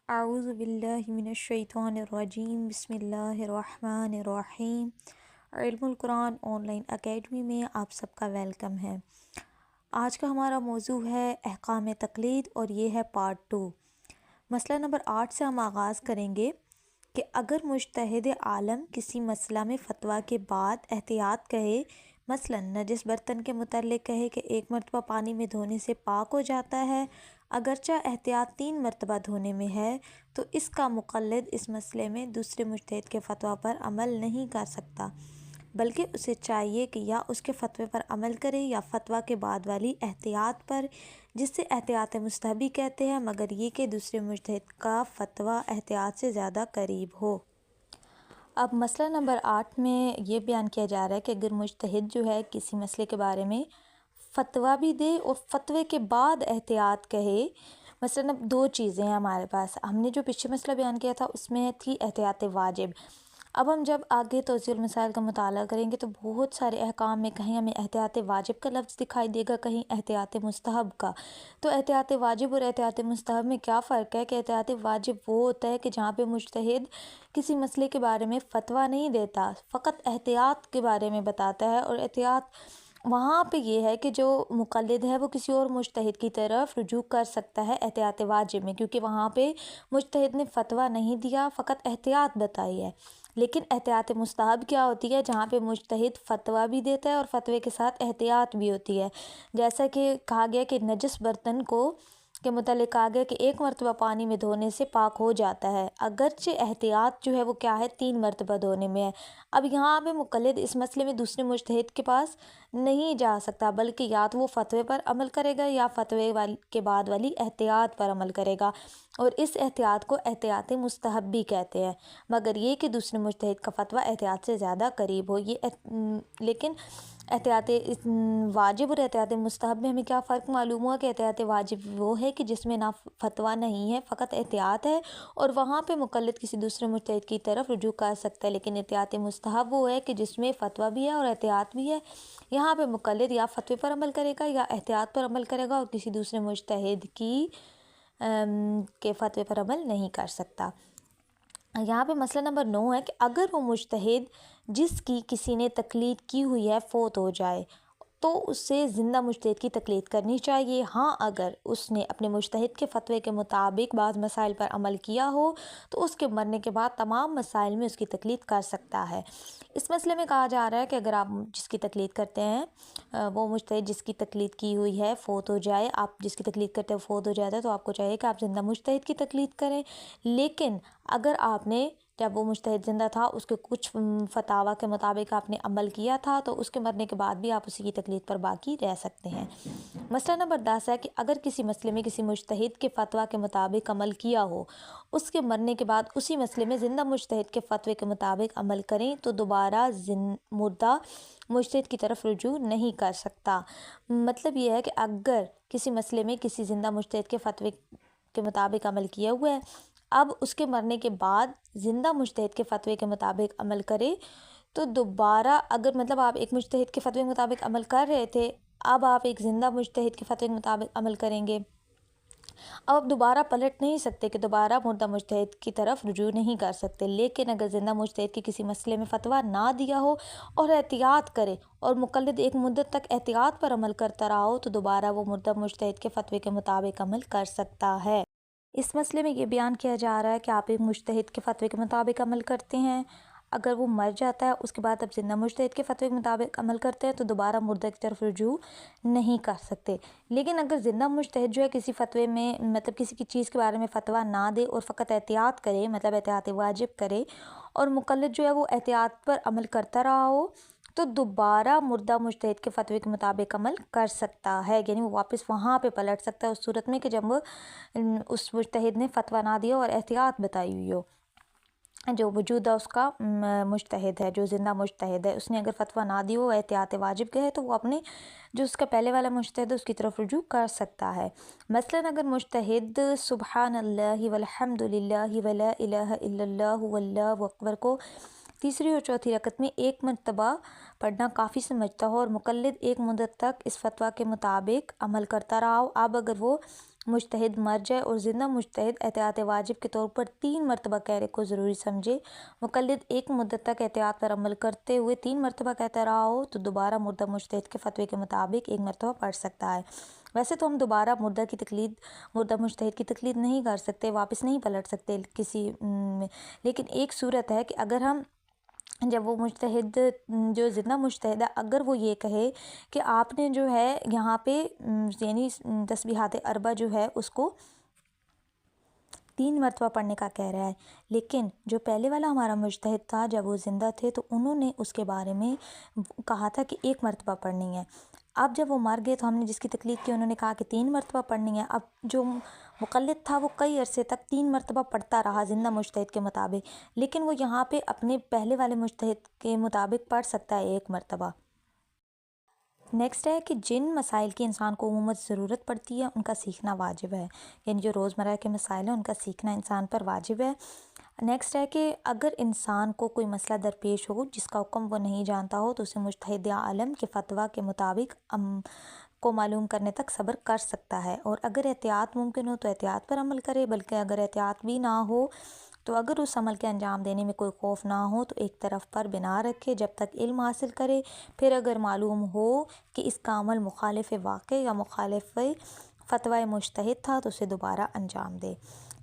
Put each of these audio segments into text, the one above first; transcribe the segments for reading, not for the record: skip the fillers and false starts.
اعوذ باللہ من الشیطان الرجیم بسم اللہ الرحمن الرحیم۔ علم القرآن آن لائن اکیڈمی میں آپ سب کا ویلکم ہے۔ آج کا ہمارا موضوع ہے احکام تقلید اور یہ ہے پارٹ 2۔ مسئلہ نمبر 8 سے ہم آغاز کریں گے کہ اگر مجتہد عالم کسی مسئلہ میں فتویٰ کے بعد احتیاط کہے، مثلا نجس برتن کے متعلق کہے کہ ایک مرتبہ پانی میں دھونے سے پاک ہو جاتا ہے، اگرچہ احتیاط 3 مرتبہ دھونے میں ہے، تو اس کا مقلد اس مسئلے میں دوسرے مجتہد کے فتویٰ پر عمل نہیں کر سکتا، بلکہ اسے چاہیے کہ یا اس کے فتوے پر عمل کرے یا فتویٰ کے بعد والی احتیاط پر، جسے احتیاط مستحبی کہتے ہیں، مگر یہ کہ دوسرے مجتہد کا فتویٰ احتیاط سے زیادہ قریب ہو۔ اب مسئلہ نمبر 8 میں یہ بیان کیا جا رہا ہے کہ اگر مجتہد جو ہے کسی مسئلے کے بارے میں فتویٰ بھی دے اور فتوے کے بعد احتیاط کہے، مثلا اب 2 چیزیں ہیں ہمارے پاس۔ ہم نے جو پیچھے مسئلہ بیان کیا تھا اس میں تھی احتیاط واجب۔ اب ہم جب آگے توضیح المسائل کا مطالعہ کریں گے تو بہت سارے احکام میں کہیں ہمیں احتیاط واجب کا لفظ دکھائی دے گا، کہیں احتیاط مستحب کا۔ تو احتیاط واجب اور احتیاط مستحب میں کیا فرق ہے کہ احتیاط واجب وہ ہوتا ہے کہ جہاں پہ مجتہد کسی مسئلے کے بارے میں فتویٰ نہیں دیتا، فقط احتیاط کے بارے میں بتاتا ہے، اور احتیاط وہاں پہ یہ ہے کہ جو مقلد ہے وہ کسی اور مجتہد کی طرف رجوع کر سکتا ہے احتیاط واجب میں، کیونکہ وہاں پہ مجتہد نے فتویٰ نہیں دیا، فقط احتیاط بتائی ہے۔ لیکن احتیاط مستحب کیا ہوتی ہے؟ جہاں پہ مجتہد فتویٰ بھی دیتا ہے اور فتوے کے ساتھ احتیاط بھی ہوتی ہے، جیسا کہ کہا گیا کہ نجس برتن کے متعلق کہا گیا کہ ایک مرتبہ پانی میں دھونے سے پاک ہو جاتا ہے، اگرچہ احتیاط جو ہے وہ کیا ہے 3 مرتبہ دھونے میں ہے۔ اب یہاں پہ مقلد اس مسئلے میں دوسرے مجتہد کے پاس نہیں جا سکتا، بلکہ یا تو وہ فتوے پر عمل کرے گا یا فتوے کے بعد والی احتیاط پر عمل کرے گا، اور اس احتیاط کو احتیاط مستحب بھی کہتے ہیں، مگر یہ کہ دوسرے مجتہد کا فتویٰ احتیاط سے زیادہ قریب ہو۔ لیکن احتیاط واجب اور احتیاط مستحب میں ہمیں کیا فرق معلوم ہوا کہ احتیاط واجب وہ ہے کہ جس میں نہ فتویٰ نہیں ہے، فقط احتیاط ہے، اور وہاں پہ مقلد کسی دوسرے مجتہد کی طرف رجوع کر سکتا ہے۔ لیکن احتیاط مستحب وہ ہے کہ جس میں فتویٰ بھی ہے اور احتیاط بھی ہے، یہاں پہ مقلد یا فتوے پر عمل کرے گا یا احتیاط پر عمل کرے گا، اور کسی دوسرے مجتہد کے فتوے پر عمل نہیں کر سکتا۔ یہاں پہ مسئلہ نمبر 9 ہے کہ اگر وہ مجتہد جس کی کسی نے تقلید کی ہوئی ہے فوت ہو جائے تو اسے زندہ مجتہد کی تقلید کرنی چاہیے، ہاں اگر اس نے اپنے مجتہد کے فتوے کے مطابق بعض مسائل پر عمل کیا ہو تو اس کے مرنے کے بعد تمام مسائل میں اس کی تقلید کر سکتا ہے۔ اس مسئلے میں کہا جا رہا ہے کہ اگر آپ جس کی تقلید کرتے ہیں وہ مجتہد جس کی تقلید کی ہوئی ہے فوت ہو جائے، آپ جس کی تقلید کرتے ہیں فوت ہو جاتا ہے، تو آپ کو چاہیے کہ آپ زندہ مجتہد کی تقلید کریں۔ لیکن اگر آپ نے جب وہ مجتہد زندہ تھا اس کے کچھ فتاویٰ کے مطابق آپ نے عمل کیا تھا تو اس کے مرنے کے بعد بھی آپ اسی کی تقلید پر باقی رہ سکتے ہیں۔ مسئلہ نمبر 10 ہے کہ اگر کسی مسئلے میں کسی مجتہد کے فتویٰ کے مطابق عمل کیا ہو، اس کے مرنے کے بعد اسی مسئلے میں زندہ مجتہد کے فتوے کے مطابق عمل کریں تو دوبارہ مردہ مجتہد کی طرف رجوع نہیں کر سکتا۔ مطلب یہ ہے کہ اگر کسی مسئلے میں کسی زندہ مجتہد کے فتوے کے مطابق عمل کیا ہوا ہے، اب اس کے مرنے کے بعد زندہ مجتہد کے فتوے کے مطابق عمل کرے تو دوبارہ اگر مطلب آپ ایک مجتہد کے فتوے کے مطابق عمل کر رہے تھے، اب آپ ایک زندہ مجتہد کے فتوے کے مطابق عمل کریں گے، اب آپ دوبارہ پلٹ نہیں سکتے کہ دوبارہ مردہ مجتہد کی طرف رجوع نہیں کر سکتے۔ لیکن اگر زندہ مجتہد کی کسی مسئلے میں فتویٰ نہ دیا ہو اور احتیاط کرے اور مقلد ایک مدت تک احتیاط پر عمل کرتا رہا ہو تو دوبارہ وہ مردہ مجتہد کے فتوے کے مطابق عمل کر سکتا ہے۔ اس مسئلے میں یہ بیان کیا جا رہا ہے کہ آپ ایک مجتہد کے فتوے کے مطابق عمل کرتے ہیں، اگر وہ مر جاتا ہے اس کے بعد اب زندہ مجتہد کے فتوے کے مطابق عمل کرتے ہیں تو دوبارہ مردہ کی طرف رجوع نہیں کر سکتے۔ لیکن اگر زندہ مجتہد جو ہے کسی فتوے میں مطلب کسی کی چیز کے بارے میں فتویٰ نہ دے اور فقط احتیاط کرے، مطلب احتیاط واجب کرے، اور مقلد جو ہے وہ احتیاط پر عمل کرتا رہا ہو تو دوبارہ مردہ مجتہد کے فتوے کے مطابق عمل کر سکتا ہے، یعنی وہ واپس وہاں پہ پلٹ سکتا ہے اس صورت میں کہ جب اس مجتہد نے فتویٰ نہ دیا اور احتیاط بتائی ہوئی ہو۔ جو موجودہ اس کا مجتہد ہے، جو زندہ مجتہد ہے، اس نے اگر فتویٰ نہ دی ہو احتیاط واجب کے ہے تو وہ اپنے جو اس کا پہلے والا مجتہد ہے اس کی طرف رجوع کر سکتا ہے۔ مثلاً اگر مجتہد سبحان اللہ والحمد للہ ولا الہ الا اللہ واللہ اکبر کو تیسری اور چوتھی رکعت میں ایک مرتبہ پڑھنا کافی سمجھتا ہو اور مقلد ایک مدت تک اس فتویٰ کے مطابق عمل کرتا رہا ہو، اب اگر وہ مجتہد مر جائے اور زندہ مجتہد احتیاط واجب کے طور پر 3 مرتبہ کہنے کو ضروری سمجھے، مقلد ایک مدت تک احتیاط پر عمل کرتے ہوئے 3 مرتبہ کہتا رہا ہو تو دوبارہ مردہ مجتہد کے فتوے کے مطابق 1 مرتبہ پڑھ سکتا ہے۔ ویسے تو ہم دوبارہ مردہ مجتہد کی تقلید نہیں کر سکتے، واپس نہیں پلٹ سکتے کسی لیکن ایک صورت ہے کہ اگر ہم جب وہ مجتہد جو زندہ مجتہد ہے اگر وہ یہ کہے کہ آپ نے جو ہے یہاں پہ یعنی تسبیحات اربع جو ہے اس کو 3 مرتبہ پڑھنے کا کہہ رہا ہے، لیکن جو پہلے والا ہمارا مجتہد تھا جب وہ زندہ تھے تو انہوں نے اس کے بارے میں کہا تھا کہ 1 مرتبہ پڑھنی ہے۔ اب جب وہ مر گئے تو ہم نے جس کی تقلید کی انہوں نے کہا کہ 3 مرتبہ پڑھنی ہے۔ اب جو مقلد تھا وہ کئی عرصے تک 3 مرتبہ پڑھتا رہا زندہ مجتہد کے مطابق، لیکن وہ یہاں پہ اپنے پہلے والے مجتہد کے مطابق پڑھ سکتا ہے 1 مرتبہ۔ نیکسٹ ہے کہ جن مسائل کی انسان کو عموماً ضرورت پڑتی ہے ان کا سیکھنا واجب ہے، یعنی جو روزمرہ کے مسائل ہیں ان کا سیکھنا انسان پر واجب ہے۔ نیکسٹ ہے کہ اگر انسان کو کوئی مسئلہ درپیش ہو جس کا حکم وہ نہیں جانتا ہو تو اسے مجتہد عالم کے فتویٰ کے مطابق کو معلوم کرنے تک صبر کر سکتا ہے، اور اگر احتیاط ممکن ہو تو احتیاط پر عمل کرے، بلکہ اگر احتیاط بھی نہ ہو تو اگر اس عمل کے انجام دینے میں کوئی خوف نہ ہو تو ایک طرف پر بنا رکھے جب تک علم حاصل کرے، پھر اگر معلوم ہو کہ اس کا عمل مخالف واقع یا مخالف فتویٰ مجتہد تھا تو اسے دوبارہ انجام دے۔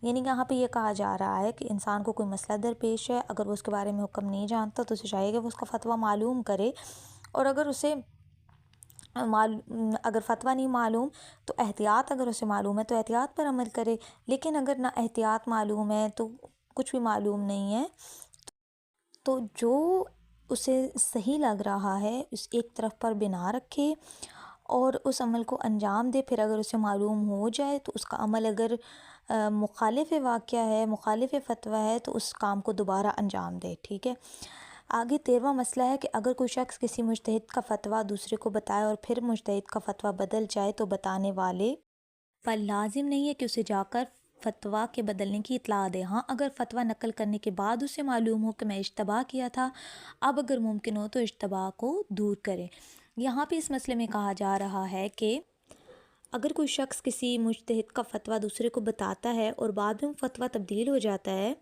یعنی یہاں پہ یہ کہا جا رہا ہے کہ انسان کو کوئی مسئلہ درپیش ہے، اگر وہ اس کے بارے میں حکم نہیں جانتا تو اسے چاہیے کہ وہ اس کا فتویٰ معلوم کرے، اور اگر فتویٰ نہیں معلوم تو احتیاط اگر اسے معلوم ہے تو احتیاط پر عمل کرے، لیکن اگر نہ احتیاط معلوم ہے تو کچھ بھی معلوم نہیں ہے تو جو اسے صحیح لگ رہا ہے اس ایک طرف پر بنا رکھے اور اس عمل کو انجام دے۔ پھر اگر اسے معلوم ہو جائے تو اس کا عمل اگر مخالف واقعہ ہے، مخالف فتویٰ ہے تو اس کام کو دوبارہ انجام دے، ٹھیک ہے۔ آگے 13واں مسئلہ ہے کہ اگر کوئی شخص کسی مجتہد کا فتویٰ دوسرے کو بتائے اور پھر مجتہد کا فتویٰ بدل جائے تو بتانے والے پر لازم نہیں ہے کہ اسے جا کر فتویٰ کے بدلنے کی اطلاع دے۔ ہاں اگر فتویٰ نقل کرنے کے بعد اسے معلوم ہو کہ میں اشتباہ کیا تھا، اب اگر ممکن ہو تو اشتباہ کو دور کرے۔ یہاں پہ اس مسئلے میں کہا جا رہا ہے کہ اگر کوئی شخص کسی مجتہد کا فتویٰ دوسرے کو بتاتا ہے اور بعد میں فتویٰ تبدیل ہو جاتا ہے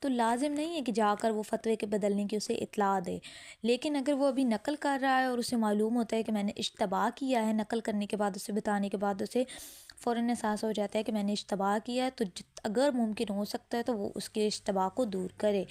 تو لازم نہیں ہے کہ جا کر وہ فتوے کے بدلنے کی اسے اطلاع دے، لیکن اگر وہ ابھی نقل کر رہا ہے اور اسے معلوم ہوتا ہے کہ میں نے اشتباہ کیا ہے، نقل کرنے کے بعد اسے بتانے کے بعد اسے فوراً احساس ہو جاتا ہے کہ میں نے اشتباہ کیا ہے، تو اگر ممکن ہو سکتا ہے تو وہ اس کے اشتباہ کو دور کرے،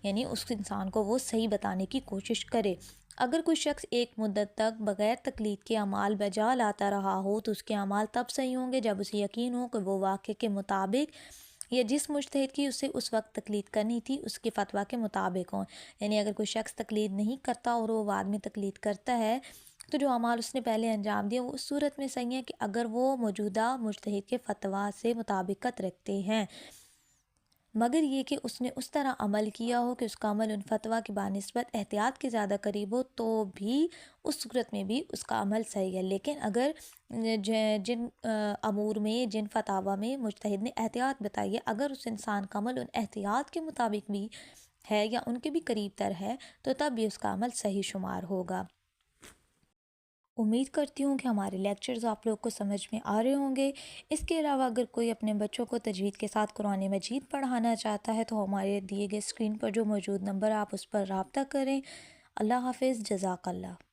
یعنی اس انسان کو وہ صحیح بتانے کی کوشش کرے۔ اگر کوئی شخص ایک مدت تک بغیر تقلید کے اعمال بجا لاتا رہا ہو تو اس کے اعمال تب صحیح ہوں گے جب اسے یقین ہو کہ وہ واقعے کے مطابق یا جس مجتہد کی اسے اس وقت تقلید کرنی تھی اس کے فتویٰ کے مطابق ہوں۔ یعنی اگر کوئی شخص تقلید نہیں کرتا اور وہ بعد میں تقلید کرتا ہے تو جو اعمال اس نے پہلے انجام دیے وہ اس صورت میں صحیح ہے کہ اگر وہ موجودہ مجتہد کے فتویٰ سے مطابقت رکھتے ہیں، مگر یہ کہ اس نے اس طرح عمل کیا ہو کہ اس کا عمل ان فتویٰ کی بنسبت احتیاط کے زیادہ قریب ہو تو بھی اس صورت میں بھی اس کا عمل صحیح ہے۔ لیکن اگر جن امور میں، جن فتاویٰ میں مجتہد نے احتیاط بتائی ہے، اگر اس انسان کا عمل ان احتیاط کے مطابق بھی ہے یا ان کے بھی قریب تر ہے تو تب بھی اس کا عمل صحیح شمار ہوگا۔ امید کرتی ہوں کہ ہمارے لیکچرز آپ لوگ کو سمجھ میں آ رہے ہوں گے۔ اس کے علاوہ اگر کوئی اپنے بچوں کو تجوید کے ساتھ قرآن مجید پڑھانا چاہتا ہے تو ہمارے دیے گئے اسکرین پر جو موجود نمبر آپ اس پر رابطہ کریں۔ اللہ حافظ، جزاک اللہ۔